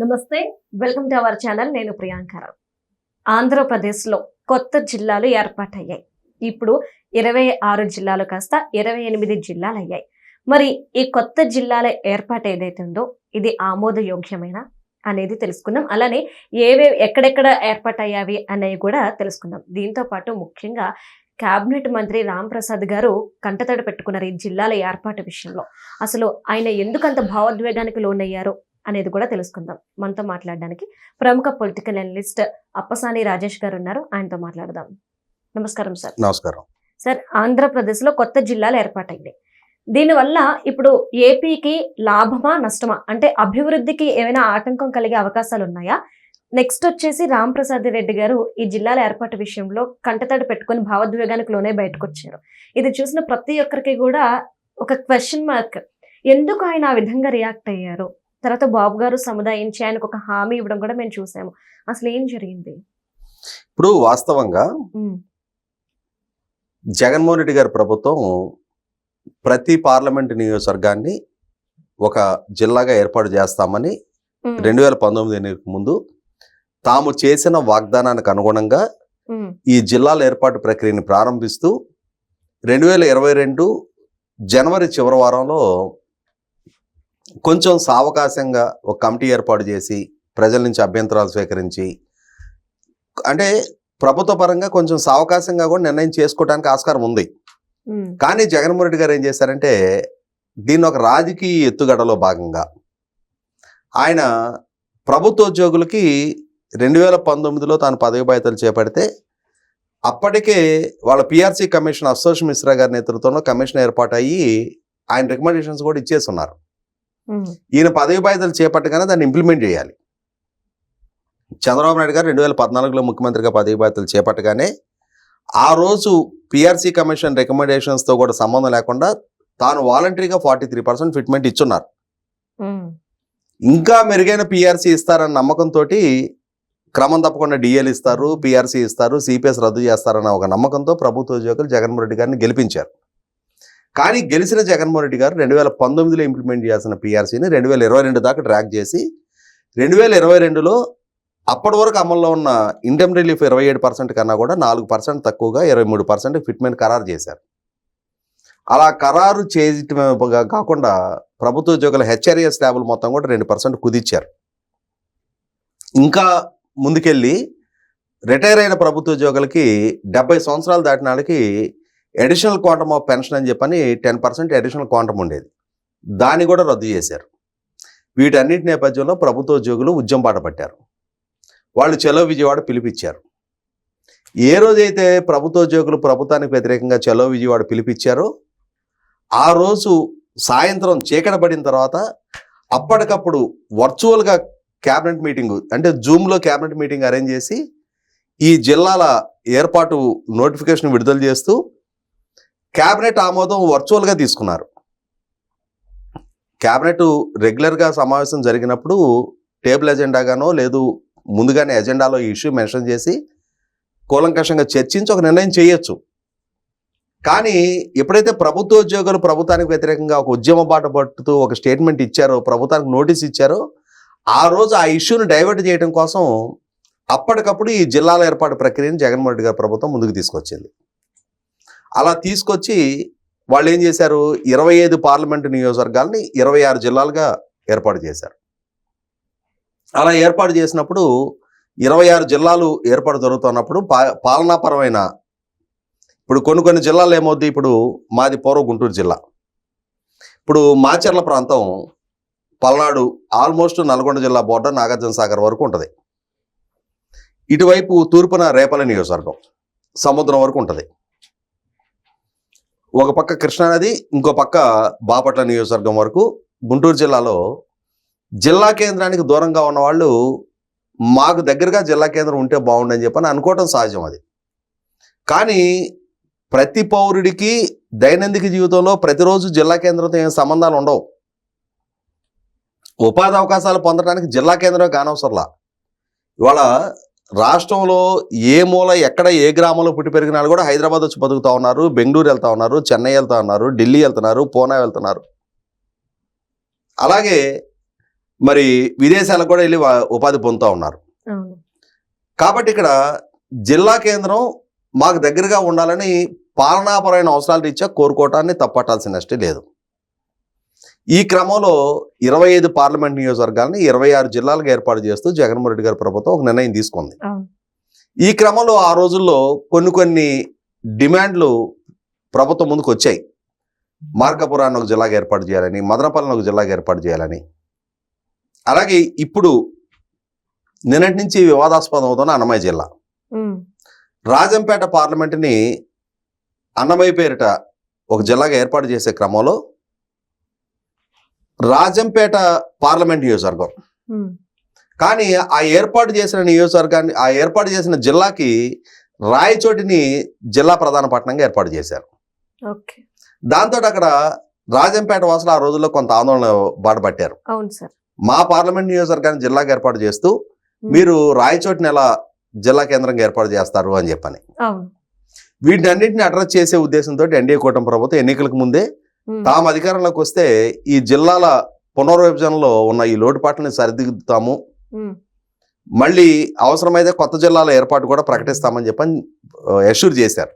నమస్తే, welcome to our channel. నేను ప్రియాంకరావు. ఆంధ్రప్రదేశ్లో కొత్త జిల్లాలు ఏర్పాటయ్యాయి. ఇప్పుడు 26 జిల్లాలు కాస్త 28 జిల్లాలు అయ్యాయి. మరి ఈ కొత్త జిల్లాల ఏర్పాటు ఏదైతే ఉందో ఇది ఆమోదయోగ్యమైన అనేది తెలుసుకుందాం. అలానే ఎక్కడెక్కడ ఏర్పాటయ్యావి అనేవి కూడా తెలుసుకుందాం. దీంతో పాటు ముఖ్యంగా కేబినెట్ మంత్రి రామ్ ప్రసాద్ గారు కంటతడి పెట్టుకున్నారు ఈ జిల్లాల ఏర్పాటు విషయంలో. అసలు ఆయన ఎందుకంత భావోద్వేగానికి లోనయ్యారు అనేది కూడా తెలుసుకుందాం. మనతో మాట్లాడడానికి ప్రముఖ పొలిటికల్ అనలిస్ట్ అప్పసాని రాజేష్ గారు ఉన్నారు. ఆయనతో మాట్లాడదాం. నమస్కారం సార్. నమస్కారం సార్, ఆంధ్రప్రదేశ్లో కొత్త జిల్లాలు ఏర్పాటైంది. దీనివల్ల ఇప్పుడు ఏపీకి లాభమా నష్టమా, అంటే అభివృద్ధికి ఏమైనా ఆటంకం కలిగే అవకాశాలు ఉన్నాయా? నెక్స్ట్ వచ్చేసి రామ్ ప్రసాద్ రెడ్డి గారు ఈ జిల్లాల ఏర్పాటు విషయంలో కంటతడి పెట్టుకుని భావోద్వేగానికి లోనే బయటకు వచ్చారు. ఇది చూసిన ప్రతి ఒక్కరికి కూడా ఒక క్వశ్చన్ మార్క్. ఎందుకు ఆయన ఆ విధంగా రియాక్ట్ అయ్యారు? తర్వాత బాబు గారు సముదాయించి ఆయనకు ఒక హామీ ఇవ్వడం కూడా మేము చూసాము. అసలు ఏం జరిగింది? ఇప్పుడు వాస్తవంగా జగన్మోహన్ రెడ్డి గారి ప్రభుత్వం ప్రతి పార్లమెంటు నియోజకవర్గాన్ని ఒక జిల్లాగా ఏర్పాటు చేస్తామని 2019 ఎన్నికలకు ముందు తాము చేసిన వాగ్దానానికి అనుగుణంగా ఈ జిల్లాల ఏర్పాటు ప్రక్రియను ప్రారంభిస్తూ 2022 జనవరి చివరి వారంలో కొంచెం సావకాశంగా ఒక కమిటీ ఏర్పాటు చేసి ప్రజల నుంచి అభ్యంతరాలు స్వీకరించి, అంటే ప్రభుత్వ పరంగా కొంచెం సావకాశంగా కూడా నిర్ణయం చేసుకోవడానికి ఆస్కారం ఉంది. కానీ జగన్మోహన్ రెడ్డి గారు ఏం చేశారంటే దీన్ని ఒక రాజకీయ ఎత్తుగడలో భాగంగా ఆయన ప్రభుత్వ ఉద్యోగులకి 2019లో తాను పదవి బాధ్యతలు చేపడితే అప్పటికే వాళ్ళ పిఆర్సీ కమిషన్ అశోక్ మిశ్రా గారి నేతృత్వంలో కమిషన్ ఏర్పాటు అయ్యి ఆయన రికమెండేషన్స్ కూడా ఇచ్చేస్తున్నారు. ఈయన పదవి బాధ్యతలు చేపట్టగానే దాన్ని ఇంప్లిమెంట్ చేయాలి. చంద్రబాబు నాయుడు గారు 2014లో ముఖ్యమంత్రిగా పదవి బాధ్యతలు చేపట్టగానే ఆ రోజు పిఆర్సీ కమిషన్ రికమెండేషన్స్తో కూడా సంబంధం లేకుండా తాను వాలంటరీగా 43% ఫిట్మెంట్ ఇచ్చున్నారు. ఇంకా మెరుగైన పిఆర్సీ ఇస్తారన్న నమ్మకంతో క్రమం తప్పకుండా డిఎల్ ఇస్తారు, పిఆర్సీ ఇస్తారు, సిపిఎస్ రద్దు చేస్తారన్న ఒక నమ్మకంతో ప్రభుత్వ ఉద్యోగులు జగన్మోహన్ రెడ్డి గారిని గెలిపించారు. కానీ గెలిచిన జగన్మోహన్ రెడ్డి గారు 2019లో ఇంప్లిమెంట్ చేయాల్సిన పిఆర్సీని 2022 దాకా ట్రాక్ చేసి 2022లో అప్పటి వరకు అమల్లో ఉన్న ఇన్కమ్ రిలీఫ్ 27% కన్నా కూడా 4% తక్కువగా 23% ఫిట్మెంట్ ఖరారు చేశారు. అలా ఖరారు చేయటమే కాకుండా ప్రభుత్వ ఉద్యోగుల హెచ్ఆర్ఏఎస్ స్లాబులు మొత్తం కూడా 2% కుదిచ్చారు. ఇంకా ముందుకెళ్ళి రిటైర్ అయిన ప్రభుత్వ ఉద్యోగులకి 70 సంవత్సరాలు దాటిన వాళ్ళకి అడిషనల్ క్వాంటమ్ ఆఫ్ పెన్షన్ అని చెప్పని 10% అడిషనల్ క్వాంటమ్ ఉండేది, దాన్ని కూడా రద్దు చేశారు. వీటన్నిటి నేపథ్యంలో ప్రభుత్వ ఉద్యోగులు ఉద్యమం బాట పట్టారు. వాళ్ళు చలో విజయవాడ పిలిపించారు. ఏ రోజైతే ప్రభుత్వ ఉద్యోగులు ప్రభుత్వానికి వ్యతిరేకంగా చలో విజయవాడ పిలిపించారో ఆ రోజు సాయంత్రం చీకటి పడిన తర్వాత అప్పటికప్పుడు వర్చువల్గా క్యాబినెట్ మీటింగు, అంటే జూమ్లో క్యాబినెట్ మీటింగ్ అరేంజ్ చేసి ఈ జిల్లాల ఏర్పాటు నోటిఫికేషన్ విడుదల చేస్తూ క్యాబినెట్ ఆమోదం వర్చువల్గా తీసుకున్నారు. క్యాబినెట్ రెగ్యులర్గా సమావేశం జరిగినప్పుడు టేబుల్ ఎజెండాగానో లేదు ముందుగానే ఎజెండాలో ఈ ఇష్యూ మెన్షన్ చేసి కూలంకషంగా చర్చించి ఒక నిర్ణయం చేయొచ్చు. కానీ ఎప్పుడైతే ప్రభుత్వ ఉద్యోగులు ప్రభుత్వానికి వ్యతిరేకంగా ఒక ఉద్యమ బాట పట్టుతూ ఒక స్టేట్మెంట్ ఇచ్చారో, ప్రభుత్వానికి నోటీస్ ఇచ్చారో, ఆ రోజు ఆ ఇష్యూని డైవర్ట్ చేయడం కోసం అప్పటికప్పుడు ఈ జిల్లాల ఏర్పాటు ప్రక్రియను జగన్మోహన్ రెడ్డి గారి ప్రభుత్వం ముందుకు తీసుకొచ్చింది. అలా తీసుకొచ్చి వాళ్ళు ఏం చేశారు, 25 పార్లమెంటు నియోజకవర్గాల్ని 26 జిల్లాలుగా ఏర్పాటు చేశారు. అలా ఏర్పాటు చేసినప్పుడు 26 జిల్లాలు ఏర్పాటు జరుగుతున్నప్పుడు పాలనాపరమైన ఇప్పుడు కొన్ని జిల్లాలు ఏమవుద్ది, ఇప్పుడు మాది పూర్వ గుంటూరు జిల్లా, ఇప్పుడు మాచర్ల ప్రాంతం పల్నాడు ఆల్మోస్ట్ నల్గొండ జిల్లా బోర్డర్ నాగార్జున సాగర్ వరకు ఉంటుంది. ఇటువైపు తూర్పున రేపల్లి నియోజకవర్గం సముద్రం వరకు ఉంటుంది. ఒక పక్క కృష్ణానది, ఇంకో పక్క బాపట్ల నియోజకవర్గం వరకు గుంటూరు జిల్లాలో జిల్లా కేంద్రానికి దూరంగా ఉన్న వాళ్ళు మాకు దగ్గరగా జిల్లా కేంద్రం ఉంటే బాగుండని చెప్పని అనుకోవటం సహజం. అది కానీ ప్రతి పౌరుడికి దైనందిక జీవితంలో ప్రతిరోజు జిల్లా కేంద్రంతో ఏం సంబంధాలు ఉండవు. ఉపాధి అవకాశాలు పొందడానికి జిల్లా కేంద్రం కానవసరంలా. ఇవాళ రాష్ట్రంలో ఏ మూల ఎక్కడ ఏ గ్రామంలో పుట్టి పెరిగినా కూడా హైదరాబాద్ వచ్చి బతుకుతూ ఉన్నారు, బెంగళూరు వెళ్తూ ఉన్నారు, చెన్నై వెళ్తూ ఉన్నారు, ఢిల్లీ వెళ్తున్నారు, పూనా వెళ్తున్నారు. అలాగే మరి విదేశాలకు కూడా వెళ్ళి ఉపాధి పొందుతూ ఉన్నారు. అవును. కాబట్టి ఇక్కడ జిల్లా కేంద్రం మాకు దగ్గరగా ఉండాలని పాలనాపరమైన అవసరాల రీత్యా కోరుకోవటాన్ని తప్పట్టాల్సిన నష్టం లేదు. ఈ క్రమంలో 25 పార్లమెంట్ నియోజకవర్గాలని 26 జిల్లాలకు ఏర్పాటు చేస్తూ జగన్మోహన్ రెడ్డి గారి ప్రభుత్వం ఒక నిర్ణయం తీసుకుంది. అవును. ఈ క్రమంలో ఆ రోజుల్లో కొన్ని డిమాండ్లు ప్రభుత్వం ముందుకు వచ్చాయి. మార్కాపురాన్ని ఒక జిల్లాగా ఏర్పాటు చేయాలని, మదనపల్లిని ఒక జిల్లాగా ఏర్పాటు చేయాలని. అలాగే ఇప్పుడు నిన్నటి నుంచి వివాదాస్పదం అవుతున్న అన్నమయ్య జిల్లా, రాజంపేట పార్లమెంటుని అన్నమయ్య పేరిట ఒక జిల్లాగా ఏర్పాటు చేసే క్రమంలో రాజంపేట పార్లమెంట్ నియోజకవర్గం, కానీ ఆ ఏర్పాటు చేసిన జిల్లాకి రాయచోటిని జిల్లా ప్రధాన పట్టణంగా ఏర్పాటు చేశారు. దాంతో అక్కడ రాజంపేట వాసులు ఆ రోజుల్లో కొంత ఆందోళన బాటపట్టారు. అవును సార్. మా పార్లమెంట్ నియోజకవర్గాన్ని జిల్లాగా ఏర్పాటు చేస్తూ మీరు రాయచోటిని ఎలా జిల్లా కేంద్రంగా ఏర్పాటు చేస్తారు అని చెప్పని. వీటిని అన్నింటినీ అడ్రస్ చేసే ఉద్దేశంతో ఎన్డీఏ కూటమి ప్రభుత్వం ఎన్నికలకు ముందే తాము అధికారంలోకి వస్తే ఈ జిల్లాల పునర్విభజనలో ఉన్న ఈ లోటుపాట్లని సరిదిద్దుతాము, మళ్ళీ అవసరమైతే కొత్త జిల్లాల ఏర్పాటు కూడా ప్రకటిస్తామని చెప్పని అష్యూర్ చేశారు.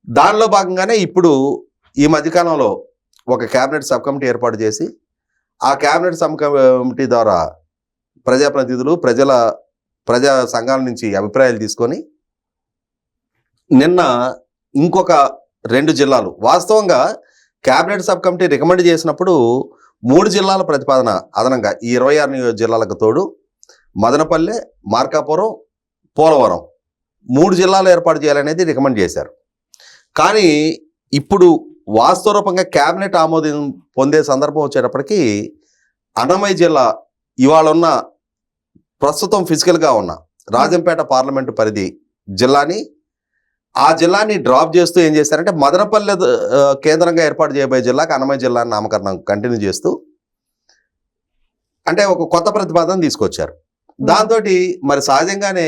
దానిలో భాగంగానే ఇప్పుడు ఈ మధ్యకాలంలో ఒక కేబినెట్ సబ్ కమిటీ ఏర్పాటు చేసి ఆ కేబినెట్ సబ్ కమిటీ ద్వారా ప్రజాప్రతినిధులు ప్రజా సంఘాల నుంచి అభిప్రాయాలు తీసుకొని నిన్న ఇంకొక 2 జిల్లాలు, వాస్తవంగా కేబినెట్ సబ్ కమిటీ రికమెండ్ చేసినప్పుడు 3 జిల్లాల ప్రతిపాదన అదనంగా ఈ 26 జిల్లాలకు తోడు మదనపల్లె, మార్కాపురం, పోలవరం 3 జిల్లాలు ఏర్పాటు చేయాలనేది రికమెండ్ చేశారు. కానీ ఇప్పుడు వాస్తవరూపంగా కేబినెట్ ఆమోదం పొందే సందర్భం వచ్చేటప్పటికి అన్నమయ్య జిల్లా ఇవాళ ఉన్న ప్రస్తుతం ఫిజికల్గా ఉన్న రాజంపేట పార్లమెంటు పరిధి ఆ జిల్లాని డ్రాప్ చేస్తూ ఏం చేశారంటే మదనపల్లె కేంద్రంగా ఏర్పాటు చేయబోయే జిల్లాకి అన్నమయ్య జిల్లా నామకరణం కంటిన్యూ చేస్తూ అంటే ఒక కొత్త ప్రతిపాదన తీసుకొచ్చారు. దాంతో మరి సహజంగానే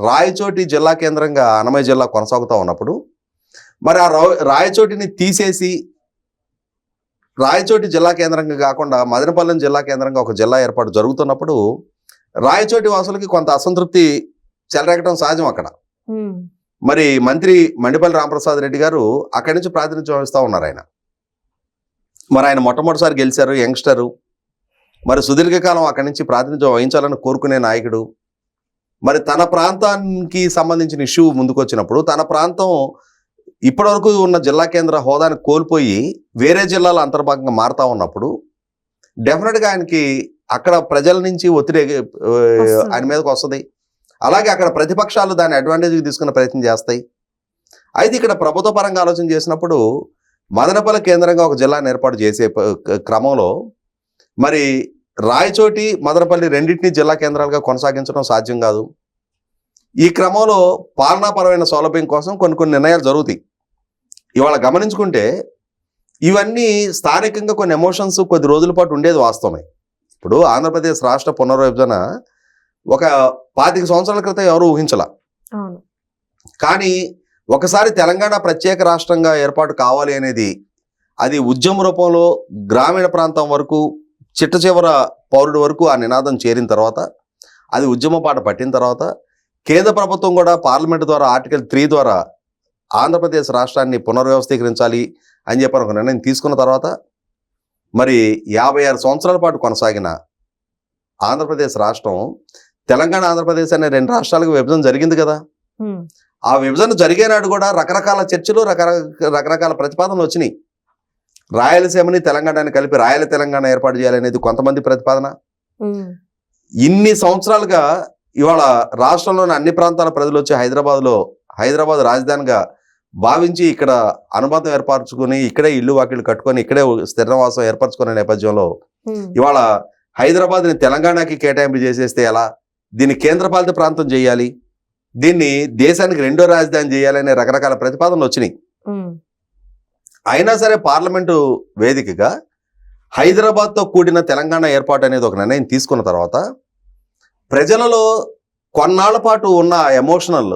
రాయచోటి జిల్లా కేంద్రంగా అన్నమయ్య జిల్లా కొనసాగుతూ ఉన్నప్పుడు మరి ఆ రాయచోటిని తీసేసి రాయచోటి జిల్లా కేంద్రంగా కాకుండా మదనపల్లెం జిల్లా కేంద్రంగా ఒక జిల్లా ఏర్పాటు జరుగుతున్నప్పుడు రాయచోటి వాసులకి కొంత అసంతృప్తి చెలరేగటం సహజం. అక్కడ మరి మంత్రి మండిపల్లి రామప్రసాద్ రెడ్డి గారు అక్కడి నుంచి ప్రాతినిధ్యం వహిస్తూ ఉన్నారు. ఆయన మొట్టమొదటిసారి గెలిచారు, యంగ్స్టరు, మరి సుదీర్ఘకాలం అక్కడి నుంచి ప్రాతినిధ్యం వహించాలని కోరుకునే నాయకుడు. మరి తన ప్రాంతానికి సంబంధించిన ఇష్యూ ముందుకు వచ్చినప్పుడు తన ప్రాంతం ఇప్పటివరకు ఉన్న జిల్లా కేంద్ర హోదాని కోల్పోయి వేరే జిల్లాల అంతర్భాగంగా మారుతా ఉన్నప్పుడు డెఫినెట్గా ఆయనకి అక్కడ ప్రజల నుంచి ఒత్తిడి ఆయన మీదకి వస్తుంది. అలాగే అక్కడ ప్రతిపక్షాలు దాన్ని అడ్వాంటేజ్కి తీసుకునే ప్రయత్నం చేస్తాయి. అయితే ఇక్కడ ప్రభుత్వ పరంగా ఆలోచన చేసినప్పుడు మదనపల్లి కేంద్రంగా ఒక జిల్లాను ఏర్పాటు చేసే క్రమంలో మరి రాయచోటి, మదనపల్లి రెండింటినీ జిల్లా కేంద్రాలుగా కొనసాగించడం సాధ్యం కాదు. ఈ క్రమంలో పాలనాపరమైన సౌలభ్యం కోసం కొన్ని నిర్ణయాలు జరుగుతాయి. ఇవాళ గమనించుకుంటే ఇవన్నీ స్థానికంగా కొన్ని ఎమోషన్స్ కొద్ది రోజుల పాటు ఉండేది వాస్తవమే. ఇప్పుడు ఆంధ్రప్రదేశ్ రాష్ట్ర పునర్విభజన ఒక 25 సంవత్సరాల క్రితం ఎవరు ఊహించలా. కానీ ఒకసారి తెలంగాణ ప్రత్యేక రాష్ట్రంగా ఏర్పాటు కావాలి అనేది అది ఉద్యమ రూపంలో గ్రామీణ ప్రాంతం వరకు చిట్ట చివర పౌరుడి వరకు ఆ నినాదం చేరిన తర్వాత, అది ఉద్యమ పాట పట్టిన తర్వాత కేంద్ర ప్రభుత్వం కూడా పార్లమెంటు ద్వారా ఆర్టికల్ 3 ద్వారా ఆంధ్రప్రదేశ్ రాష్ట్రాన్ని పునర్వ్యవస్థీకరించాలి అని చెప్పి ఒక నిర్ణయం తీసుకున్న తర్వాత మరి 56 సంవత్సరాల పాటు కొనసాగిన ఆంధ్రప్రదేశ్ రాష్ట్రం తెలంగాణ, ఆంధ్రప్రదేశ్ అనే 2 రాష్ట్రాలకు విభజన జరిగింది కదా. ఆ విభజన జరిగే నాడు కూడా రకరకాల చర్చలు, రకరకాల ప్రతిపాదనలు వచ్చినాయి. రాయలసీమని తెలంగాణని కలిపి రాయల తెలంగాణ ఏర్పాటు చేయాలనేది కొంతమంది ప్రతిపాదన. ఇన్ని సంవత్సరాలుగా ఇవాళ రాష్ట్రంలోని అన్ని ప్రాంతాల ప్రజలు వచ్చి హైదరాబాద్ రాజధానిగా భావించి ఇక్కడ అనుబంధం ఏర్పరచుకుని ఇక్కడే ఇల్లు వాకిళ్ళు కట్టుకొని ఇక్కడే స్థిరనివాసం ఏర్పరచుకునే నేపథ్యంలో ఇవాళ హైదరాబాద్ని తెలంగాణకి కేటాయింపు చేసేస్తే ఎలా, దీన్ని కేంద్రపాలిత ప్రాంతం చేయాలి, దీన్ని దేశానికి 2వ రాజధాని చేయాలనే రకరకాల ప్రతిపాదనలు వచ్చినాయి. అయినా సరే పార్లమెంటు వేదికగా హైదరాబాద్తో కూడిన తెలంగాణ ఏర్పాటు అనేది ఒక నిర్ణయం తీసుకున్న తర్వాత ప్రజలలో కొన్నాళ్ల పాటు ఉన్న ఎమోషనల్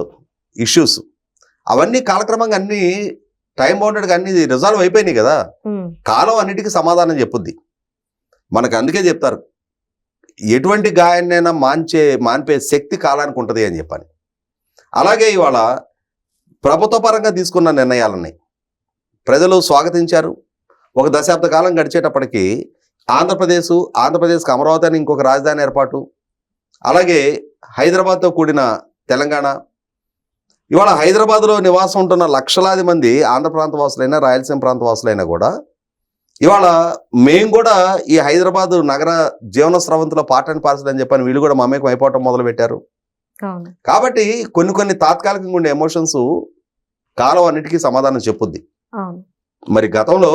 ఇష్యూస్ అవన్నీ కాలక్రమంగా అన్ని టైం బౌండెడ్గా అన్ని రిజాల్వ్ అయిపోయినాయి కదా. కాలం అన్నిటికీ సమాధానం చెప్పుద్ది. మనకు అందుకే చెప్తారు, ఎటువంటి గాయాన్నైనా మాన్పే శక్తి కాలానికి ఉంటుంది అని చెప్పని. అలాగే ఇవాళ ప్రభుత్వ పరంగా తీసుకున్న నిర్ణయాలని ప్రజలు స్వాగతించారు. ఒక దశాబ్ద కాలం గడిచేటప్పటికి ఆంధ్రప్రదేశ్కి అమరావతి అని ఇంకొక రాజధాని ఏర్పాటు, అలాగే హైదరాబాద్తో కూడిన తెలంగాణ. ఇవాళ హైదరాబాద్లో నివాసం ఉంటున్న లక్షలాది మంది ఆంధ్ర ప్రాంత వాసులైనా రాయలసీమ ప్రాంత వాసులైనా కూడా ఇవాళ మేము కూడా ఈ హైదరాబాద్ నగర జీవన స్రవంతిలో పార్ట్ అండ్ పార్సల్ అని చెప్పని వీళ్ళు కూడా మమేకం అయిపోవటం మొదలుపెట్టారు. కాబట్టి కొన్ని తాత్కాలికంగా ఉండే ఎమోషన్స్ కాలం అన్నిటికీ సమాధానం చెప్పుద్ది. మరి గతంలో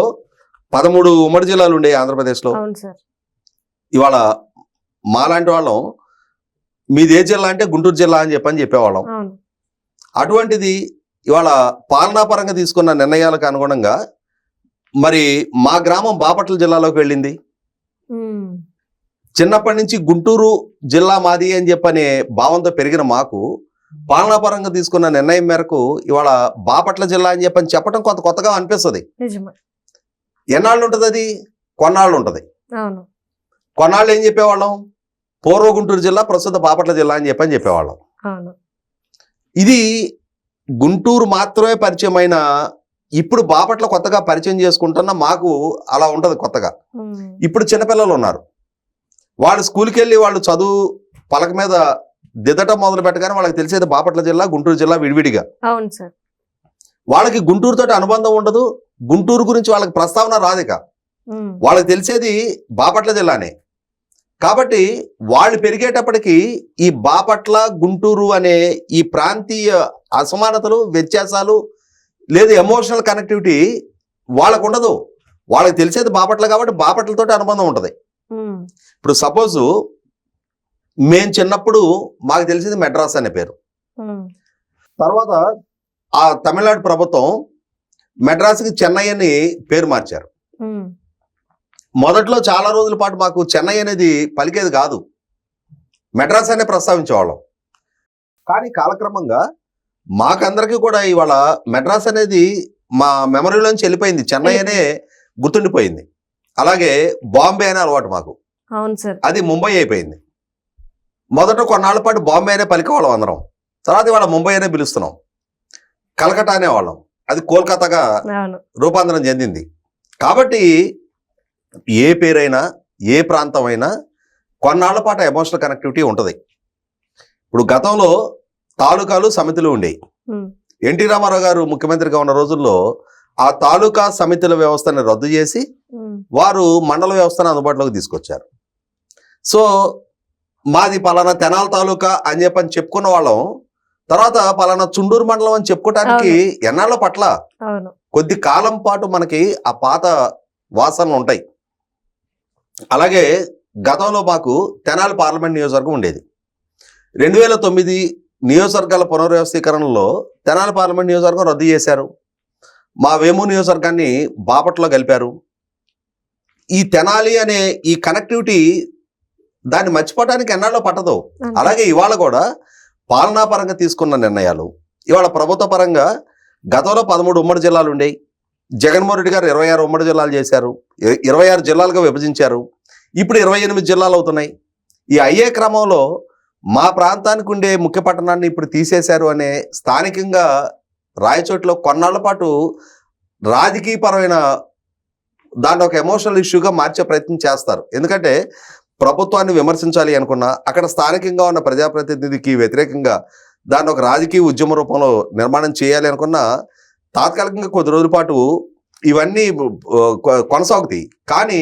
13 ఉమ్మడి జిల్లాలు ఉండే ఆంధ్రప్రదేశ్లో. ఇవాళ మాలాంటి వాళ్ళం మీది ఏ జిల్లా అంటే గుంటూరు జిల్లా అని చెప్పేవాళ్ళం. అటువంటిది ఇవాళ పాలనాపరంగా తీసుకున్న నిర్ణయాలకు అనుగుణంగా మరి మా గ్రామం బాపట్ల జిల్లాలోకి వెళ్ళింది. చిన్నప్పటి నుంచి గుంటూరు జిల్లా మాది అని చెప్పనే భావంతో పెరిగిన మాకు పాలనాపరంగా తీసుకున్న నిర్ణయం మేరకు ఇవాళ బాపట్ల జిల్లా అని చెప్పడం కొత్తగా అనిపిస్తుంది. ఎన్నాళ్ళు ఉంటుంది అది? కొన్నాళ్ళు ఉంటుంది. కొన్నాళ్ళు ఏం చెప్పేవాళ్ళం? పూర్వ గుంటూరు జిల్లా, ప్రస్తుత బాపట్ల జిల్లా అని చెప్పేవాళ్ళం. ఇది గుంటూరు మాత్రమే పరిచయమైన ఇప్పుడు బాపట్ల కొత్తగా పరిచయం చేసుకుంటున్న మాకు అలా ఉంటుంది కొత్తగా. ఇప్పుడు చిన్నపిల్లలు ఉన్నారు, వాళ్ళు స్కూల్కి వెళ్ళి వాళ్ళు చదువు పలక మీద దిద్దటం మొదలు పెట్టగానే వాళ్ళకి తెలిసేది బాపట్ల జిల్లా, గుంటూరు జిల్లా విడివిడిగా. అవును సార్. వాళ్ళకి గుంటూరు తోటి అనుబంధం ఉండదు, గుంటూరు గురించి వాళ్ళకి ప్రస్తావన రాదిక. వాళ్ళకి తెలిసేది బాపట్ల జిల్లానే. కాబట్టి వాళ్ళు పెరిగేటప్పటికి ఈ బాపట్ల, గుంటూరు అనే ఈ ప్రాంతీయ అసమానతలు, వ్యత్యాసాలు లేదు ఎమోషనల్ కనెక్టివిటీ వాళ్ళకు ఉండదు. వాళ్ళకి తెలిసేది బాపట్ల కాబట్టి బాపట్లతోటి అనుబంధం ఉంటుంది. ఇప్పుడు సపోజ్ మేము చిన్నప్పుడు మాకు తెలిసింది మెడ్రాస్ అనే పేరు. తర్వాత ఆ తమిళనాడు ప్రభుత్వం మెడ్రాస్కి చెన్నై అని పేరు మార్చారు. మొదట్లో చాలా రోజుల పాటు మాకు చెన్నై అనేది పలికేది కాదు, మెడ్రాస్ అనే ప్రస్తావించేవాళ్ళం. కానీ కాలక్రమంగా మాకందరికీ కూడా ఇవాళ మెడ్రాస్ అనేది మా మెమరీలోంచి వెళ్ళిపోయింది, చెన్నై అనే గుర్తుండిపోయింది. అలాగే బాంబే అనే అలవాటు మాకు, అది ముంబై అయిపోయింది. మొదట కొన్నాళ్ళ పాటు బాంబే అనే పలికేవాళ్ళం అందరం, తర్వాత ఇవాళ ముంబై అనే పిలుస్తున్నాం. కలకత్తా అనేవాళ్ళం, అది కోల్కతాగా రూపాంతరం చెందింది. కాబట్టి ఏ పేరైనా ఏ ప్రాంతమైనా కొన్నాళ్ల పాటు ఎమోషనల్ కనెక్టివిటీ ఉంటుంది. ఇప్పుడు గతంలో తాలూకాలు సమితులు ఉండేవి. ఎన్టీ రామారావు గారు ముఖ్యమంత్రిగా ఉన్న రోజుల్లో ఆ తాలూకా సమితుల వ్యవస్థని రద్దు చేసి వారు మండల వ్యవస్థను అందుబాటులోకి తీసుకొచ్చారు. సో మాది పలానా తెనాల తాలూకా అని చెప్పుకున్న వాళ్ళం తర్వాత పలానా చుండూరు మండలం అని చెప్పుకోవటానికి ఎన్నాళ్ళ పట్ల కొద్ది కాలం పాటు మనకి ఆ పాత వాసనలు ఉంటాయి. అలాగే గతంలో మాకు తెనాలి పార్లమెంట్ నియోజకవర్గం ఉండేది. 2009 నియోజకవర్గాల పునర్వ్యవస్థీకరణలో తెనాలి పార్లమెంట్ నియోజకవర్గం రద్దు చేశారు. మా వేమూరు నియోజకవర్గాన్ని బాపట్లో కలిపారు. ఈ తెనాలి అనే ఈ కనెక్టివిటీ దాన్ని మర్చిపోవడానికి ఎన్నాళ్ళో పట్టదు. అలాగే ఇవాళ కూడా పాలనాపరంగా తీసుకున్న నిర్ణయాలు ఇవాళ ప్రభుత్వ పరంగా గతంలో 13 ఉమ్మడి జిల్లాలు ఉండేవి. జగన్మోహన్ రెడ్డి గారు 26 ఉమ్మడి జిల్లాలు చేశారు, 26 జిల్లాలుగా విభజించారు. ఇప్పుడు 28 జిల్లాలు అవుతున్నాయి. ఈ అయ్యే క్రమంలో మా ప్రాంతానికి ఉండే ముఖ్య పట్టణాన్ని ఇప్పుడు తీసేశారు అనే స్థానికంగా రాయచోటిలో కొన్నాళ్ల పాటు రాజకీయపరమైన దాన్ని ఒక ఎమోషనల్ ఇష్యూగా మార్చే ప్రయత్నం చేస్తారు. ఎందుకంటే ప్రభుత్వాన్ని విమర్శించాలి అనుకున్నా అక్కడ స్థానికంగా ఉన్న ప్రజాప్రతినిధికి వ్యతిరేకంగా దాన్ని ఒక రాజకీయ ఉద్యమ రూపంలో నిర్మాణం చేయాలి అనుకున్నా తాత్కాలికంగా కొద్ది రోజుల పాటు ఇవన్నీ కొనసాగుతాయి. కానీ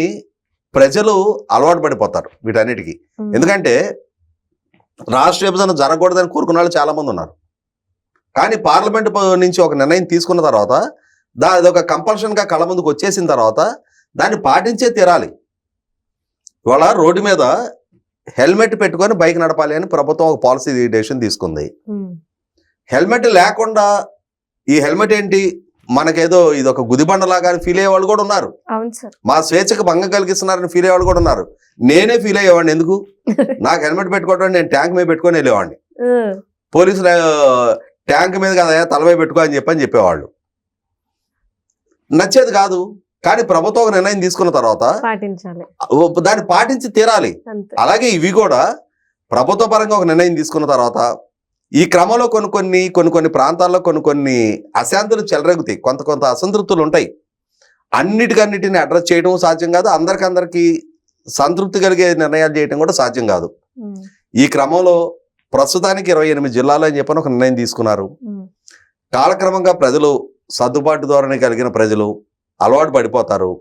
ప్రజలు అలవాటు పడిపోతారు వీటన్నిటికీ. ఎందుకంటే రాష్ట్ర విభజన జరగకూడదని కోరుకున్న వాళ్ళు చాలా మంది ఉన్నారు. కానీ పార్లమెంట్ నుంచి ఒక నిర్ణయం తీసుకున్న తర్వాత అదొక కంపల్షన్గా కళ్ళ ముందుకు వచ్చేసిన తర్వాత దాన్ని పాటించే తీరాలి. ఇవాళ రోడ్డు మీద హెల్మెట్ పెట్టుకొని బైక్ నడపాలి అని ప్రభుత్వం ఒక పాలసీ డెసిషన్ తీసుకుంది. హెల్మెట్ లేకుండా ఈ హెల్మెట్ ఏంటి మనకేదో ఇది ఒక గుదిబండలాగా ఫీల్ అయ్యే వాళ్ళు కూడా ఉన్నారు. మా స్వేచ్ఛకు భంగం కలిగిస్తున్నారని ఫీల్ అయ్యే వాళ్ళు కూడా ఉన్నారు. నేనే ఫీల్ అయ్యేవాడిని, ఎందుకు నాకు హెల్మెట్ పెట్టుకోవడం, నేను ట్యాంక్ మీద పెట్టుకొని వెళ్ళేవాడిని. పోలీసులు ట్యాంక్ మీద కదా తలపై పెట్టుకో అని చెప్పేవాళ్ళు. నచ్చేది కాదు. కానీ ప్రభుత్వం ఒక నిర్ణయం తీసుకున్న తర్వాత పాటించాలి దాన్ని పాటించి తీరాలి. అంతే. అలాగే ఇవి కూడా ప్రభుత్వ పరంగా ఒక నిర్ణయం తీసుకున్న తర్వాత ఈ క్రమంలో కొన్ని ప్రాంతాల్లో కొన్ని అశాంతులు చెలరేగుతాయి, కొంత అసంతృప్తులు ఉంటాయి. అన్నిటిని అడ్రస్ చేయడం సాధ్యం కాదు, అందరికీ సంతృప్తి కలిగే నిర్ణయాలు చేయడం కూడా సాధ్యం కాదు. ఈ క్రమంలో ప్రస్తుతానికి 28 జిల్లాలు అని చెప్పని ఒక నిర్ణయం తీసుకున్నారు. కాలక్రమంగా ప్రజలు సర్దుబాటు ధోరణి కలిగిన ప్రజలు అలవాటు పడిపోతారు,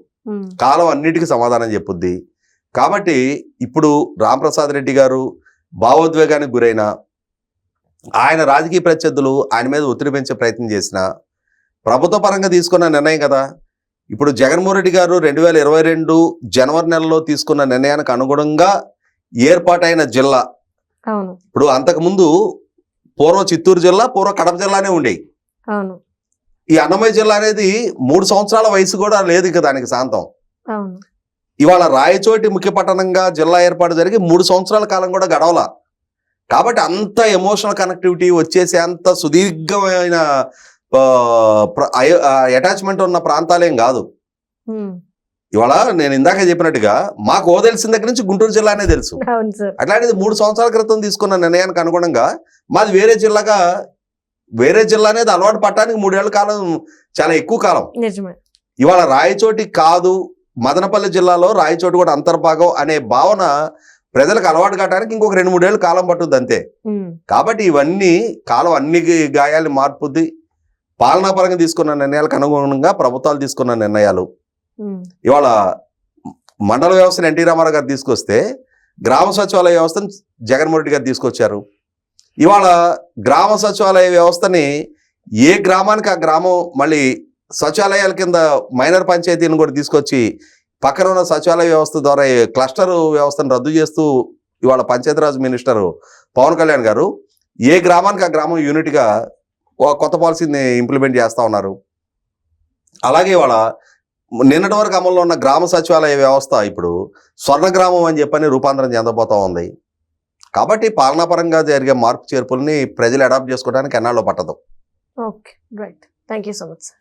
కాలం అన్నిటికీ సమాధానం చెప్పుద్ది. కాబట్టి ఇప్పుడు రాంప్రసాద్ రెడ్డి గారు భావోద్వేగానికి గురైన ఆయన రాజకీయ ప్రత్యర్థులు ఆయన మీద ఒత్తిడి పెంచే ప్రయత్నం చేసిన ప్రభుత్వ పరంగా తీసుకున్న నిర్ణయం కదా. ఇప్పుడు జగన్మోహన్ రెడ్డి గారు 2022 జనవరి నెలలో తీసుకున్న నిర్ణయానికి అనుగుణంగా ఏర్పాటైన జిల్లా. అవును. ఇప్పుడు అంతకుముందు పూర్వ చిత్తూరు జిల్లా, పూర్వ కడప జిల్లానే ఉండేవి. అవును. ఈ అన్నమయ్య జిల్లా అనేది 3 సంవత్సరాల వయసు కూడా లేదు ఇక దానికి శాంతం. అవును. ఇవాళ రాయచోటి ముఖ్య పట్టణంగా జిల్లా ఏర్పాటు జరిగి 3 సంవత్సరాల కాలం కూడా గడవల. కాబట్టి అంత ఎమోషనల్ కనెక్టివిటీ వచ్చేసి అంత సుదీర్ఘమైన అటాచ్మెంట్ ఉన్న ప్రాంతాలేం కాదు. ఇవాళ నేను ఇందాక చెప్పినట్టుగా మాకు తెలిసిన దగ్గర నుంచి గుంటూరు జిల్లానే తెలుసు. అవును సార్. అట్లాంటిది 3 సంవత్సరాల క్రితం తీసుకున్న నిర్ణయానికి అనుగుణంగా మాది వేరే జిల్లా అనేది అలవాటు పట్టడానికి 3 ఏళ్ల కాలం చాలా ఎక్కువ కాలం. నిజమే. ఇవాళ రాయచోటి కాదు, మదనపల్లి జిల్లాలో రాయచోటి కూడా అంతర్భాగం అనే భావన ప్రజలకు అలవాటు కావడానికి ఇంకొక 2-3 ఏళ్ళు కాలం పట్టుద్ది అంతే. కాబట్టి ఇవన్నీ కాలం అన్ని గాయాలు మార్పుద్ది. పాలనాపరంగా తీసుకున్న నిర్ణయాలకు అనుగుణంగా ప్రభుత్వాలు తీసుకున్న నిర్ణయాలు. ఇవాళ మండల వ్యవస్థను ఎన్టీ రామారావు గారు తీసుకొస్తే గ్రామ సచివాలయ వ్యవస్థను జగన్మోహన్ రెడ్డి గారు తీసుకొచ్చారు. ఇవాళ గ్రామ సచివాలయ వ్యవస్థని ఏ గ్రామానికి ఆ గ్రామం మళ్ళీ సచివాలయాల కింద మైనర్ పంచాయతీని కూడా తీసుకొచ్చి పక్కన ఉన్న సచివాలయ వ్యవస్థ ద్వారా క్లస్టర్ వ్యవస్థను రద్దు చేస్తూ ఇవాళ పంచాయతీరాజ్ మినిస్టర్ పవన్ కళ్యాణ్ గారు ఏ గ్రామానికి ఆ గ్రామం యూనిట్గా కొత్త పాలసీని ఇంప్లిమెంట్ చేస్తూ ఉన్నారు. అలాగే ఇవాళ నిన్నటి వరకు అమల్లో ఉన్న గ్రామ సచివాలయ వ్యవస్థ ఇప్పుడు స్వర్ణగ్రామం అని చెప్పని రూపాంతరం చెందబోతా ఉంది. కాబట్టి పాలనాపరంగా జరిగే మార్పు చేర్పుల్ని ప్రజలు అడాప్ట్ చేసుకోవడానికి ఎన్నాళ్ళు పట్టదు. Okay, right. Thank you so much sir.